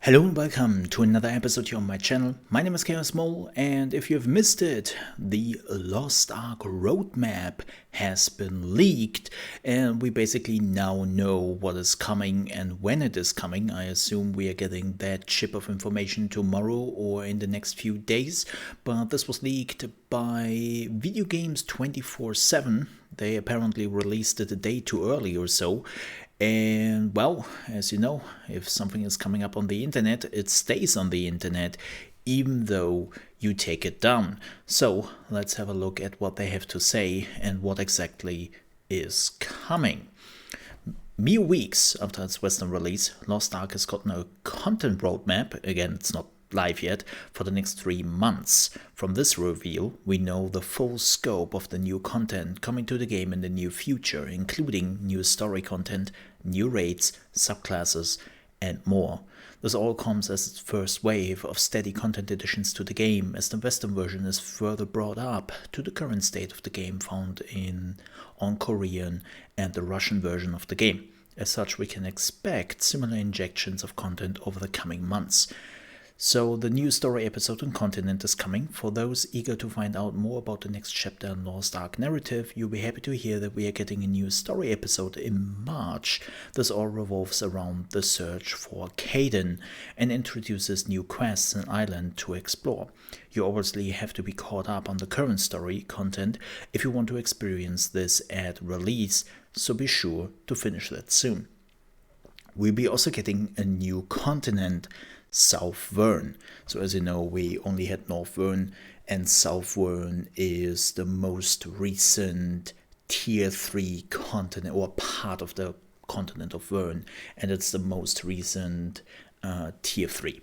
Hello and welcome to another episode here on my channel. My name is ChaosMole, and if you've missed it, the Lost Ark roadmap has been leaked, and we basically now know what is coming and when it is coming. I assume we are getting that chip of information tomorrow or in the next few days, but this was leaked by Video Games 24/7. They apparently released it a day too early or so. And well, as you know, if something is coming up on the internet, it stays on the internet, even though you take it down. So let's have a look at what they have to say and what exactly is coming. Mere weeks after its Western release, Lost Ark has gotten a content roadmap. Again, it's not live yet, for the next 3 months. From this reveal, we know the full scope of the new content coming to the game in the near future, including new story content, new raids, subclasses, and more. This all comes as its first wave of steady content additions to the game, as the Western version is further brought up to the current state of the game found on Korean and the Russian version of the game. As such, we can expect similar injections of content over the coming months. So the new story episode and continent is coming. For those eager to find out more about the next chapter in Lost Ark narrative, you'll be happy to hear that we are getting a new story episode in March. This all revolves around the search for Caden and introduces new quests and island to explore. You obviously have to be caught up on the current story content if you want to experience this at release, so be sure to finish that soon. We'll be also getting a new continent, South Vern. So as you know, we only had North Vern, and South Vern is the most recent tier 3 continent, or part of the continent of Vern, and it's the most recent tier 3,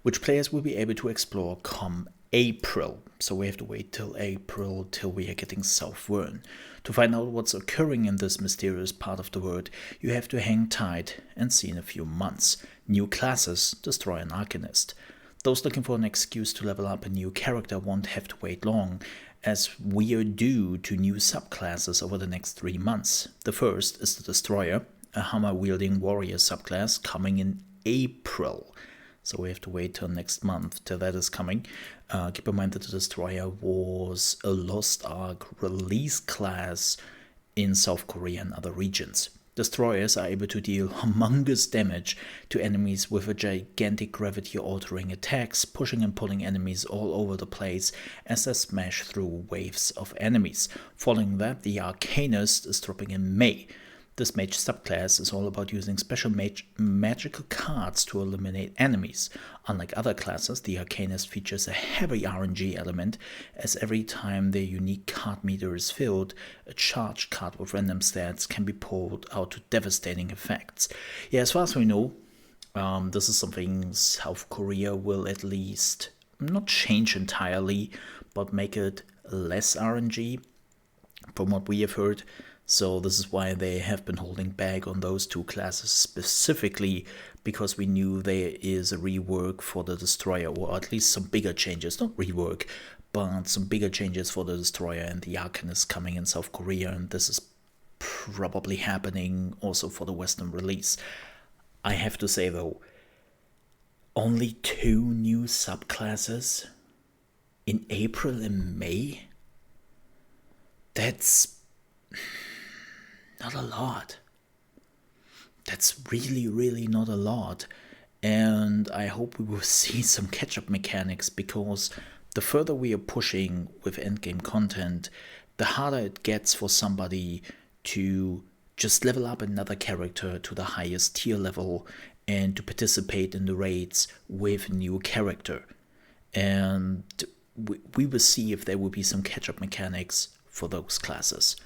which players will be able to explore come April. So we have to wait till April till we are getting South Vern. To find out what's occurring in this mysterious part of the world, you have to hang tight and see in a few months. New classes, Destroyer and Arcanist. Those looking for an excuse to level up a new character won't have to wait long, as we are due to new subclasses over the next 3 months. The first is the Destroyer, a hammer-wielding warrior subclass coming in April. So we have to wait till next month till that is coming. Keep in mind that the Destroyer was a Lost Ark release class in South Korea and other regions. Destroyers are able to deal humongous damage to enemies with a gigantic gravity-altering attacks, pushing and pulling enemies all over the place as they smash through waves of enemies. Following that, the Arcanist is dropping in May. This mage subclass is all about using special magical cards to eliminate enemies. Unlike other classes, the Arcanist features a heavy RNG element, as every time their unique card meter is filled, a charged card with random stats can be pulled out to devastating effects. Yeah, as far as we know, this is something South Korea will at least not change entirely, but make it less RNG, from what we have heard. So this is why they have been holding back on those two classes specifically, because we knew there is a rework for the Destroyer, or at least some bigger changes, not rework, but some bigger changes for the Destroyer and the Arcanist coming in South Korea, and this is probably happening also for the Western release. I have to say though, only 2 new subclasses in April and May? That's not a lot. That's really not a lot. And I hope we will see some catch-up mechanics, because the further we are pushing with endgame content, the harder it gets for somebody to just level up another character to the highest tier level and to participate in the raids with a new character. And we will see if there will be some catch-up mechanics for those classes.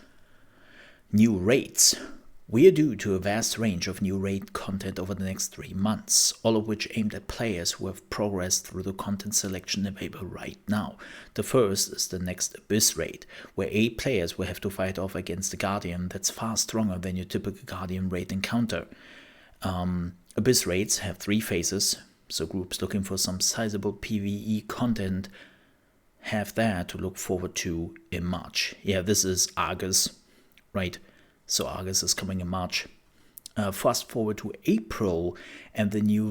New raids. We are due to a vast range of new raid content over the next 3 months, all of which aimed at players who have progressed through the content selection available right now. The first is the next Abyss raid, where 8 players will have to fight off against a Guardian that's far stronger than your typical Guardian raid encounter. Abyss raids have 3 phases, so groups looking for some sizable PvE content have that to look forward to in March. Yeah, this is Argus, right? So Argus is coming in March. Fast forward to April, and the new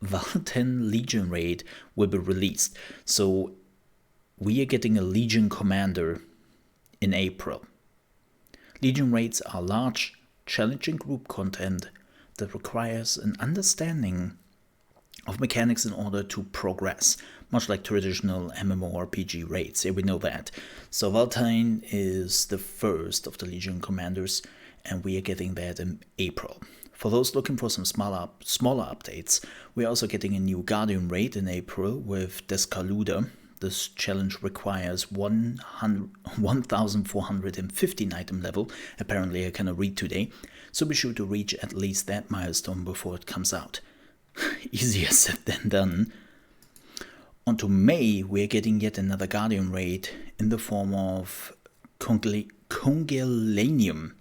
Val 10 Legion raid will be released. So we are getting a Legion commander in April. Legion raids are large, challenging group content that requires an understanding of mechanics in order to progress, much like traditional MMORPG raids. Yeah, we know that. So Valtine is the first of the Legion commanders, and we are getting that in April. For those looking for some smaller updates, we are also getting a new Guardian raid in April with Descaluda. This challenge requires 1,415 item level. Apparently I cannot read today, so be sure to reach at least that milestone before it comes out. Easier said than done. Onto May, we're getting yet another Guardian raid in the form of Congelanium.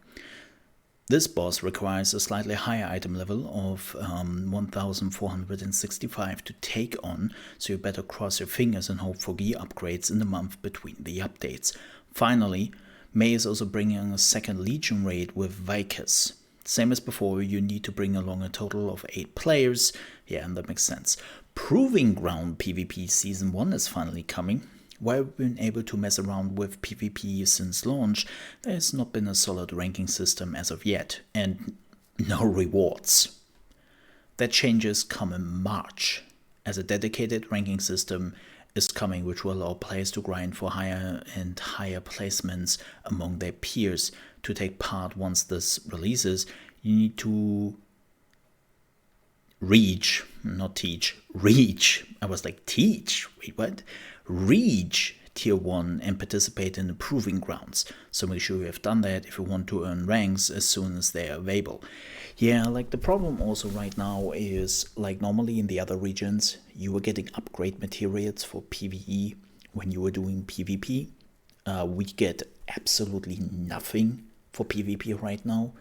This boss requires a slightly higher item level of 1,465 to take on, so you better cross your fingers and hope for gear upgrades in the month between the updates. Finally, May is also bringing a second Legion raid with Vicus. Same as before, you need to bring along a total of 8 players. Yeah, and that makes sense. Proving Ground PvP Season 1 is finally coming. While we've been able to mess around with PvP since launch, there has not been a solid ranking system as of yet, and no rewards. That changes come in March, as a dedicated ranking system is coming, which will allow players to grind for higher and higher placements among their peers. To take part once this releases, you need to reach, not teach, reach. I was like, teach? Wait, what? Reach Tier 1 and participate in the Proving Grounds. So make sure you have done that if you want to earn ranks as soon as they are available. Yeah, like the problem also right now is, like normally in the other regions, you were getting upgrade materials for PvE when you were doing PvP. We get absolutely nothing for PvP right now.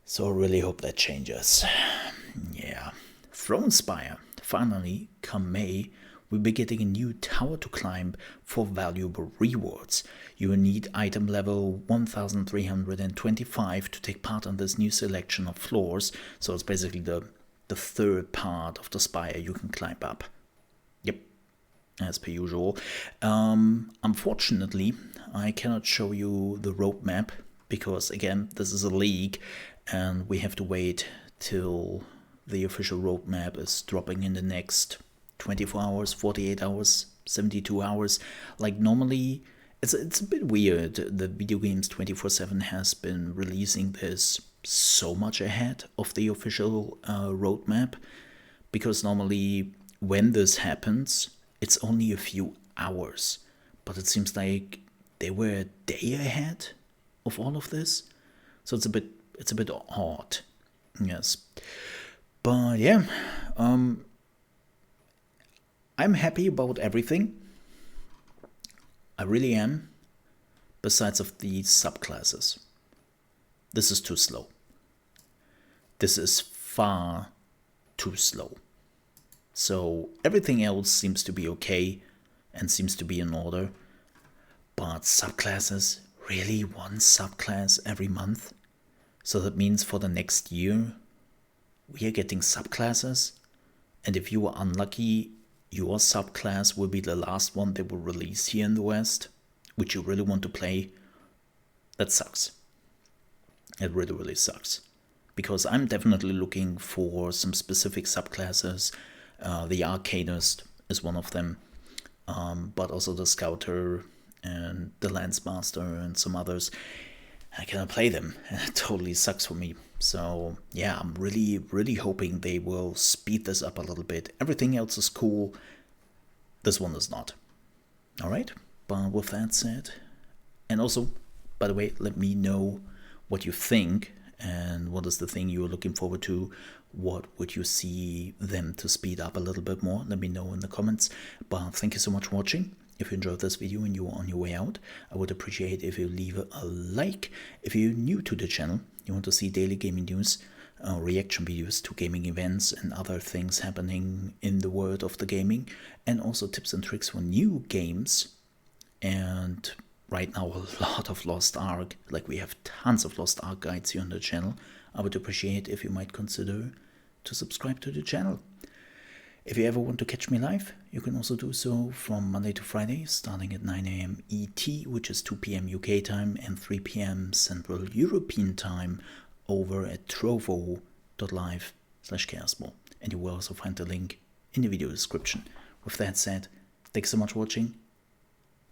So I really hope that changes. Yeah. Throne Spire. Finally, come May, we'll be getting a new tower to climb for valuable rewards. You will need item level 1325 to take part in this new selection of floors. So it's basically the third part of the spire you can climb up. Yep, as per usual. Unfortunately, I cannot show you the roadmap because, again, this is a leak and we have to wait till the official roadmap is dropping in the next 24 hours, 48 hours, 72 hours. Like normally, it's a bit weird. The Video Games 24/7 has been releasing this so much ahead of the official roadmap, because normally when this happens, it's only a few hours. But it seems like they were a day ahead of all of this, so it's a bit odd. Yes, but yeah. I'm happy about everything. I really am. Besides of these subclasses. This is too slow. This is far too slow. So everything else seems to be okay and seems to be in order. But subclasses, really one subclass every month? So that means for the next year, we are getting subclasses. And if you are unlucky, your subclass will be the last one they will release here in the West, which you really want to play. That sucks. It really, really sucks. Because I'm definitely looking for some specific subclasses. The Arcanist is one of them, but also the Scouter and the Lancemaster and some others. I cannot play them, and it totally sucks for me. So yeah, I'm really, really hoping they will speed this up a little bit. Everything else is cool. This one is not. Alright, but with that said, and also, by the way, let me know what you think and what is the thing you're looking forward to. What would you see them to speed up a little bit more? Let me know in the comments. But thank you so much for watching. If you enjoyed this video and you are on your way out, I would appreciate if you leave a like. If you're new to the channel, you want to see daily gaming news, reaction videos to gaming events and other things happening in the world of the gaming, and also tips and tricks for new games. And right now a lot of Lost Ark, like we have tons of Lost Ark guides here on the channel. I would appreciate if you might consider to subscribe to the channel. If you ever want to catch me live, you can also do so from Monday to Friday, starting at 9 a.m. ET, which is 2 p.m. UK time, and 3 p.m. Central European time over at trovo.live/ChaosMole. And you will also find the link in the video description. With that said, thanks so much for watching.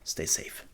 Stay safe.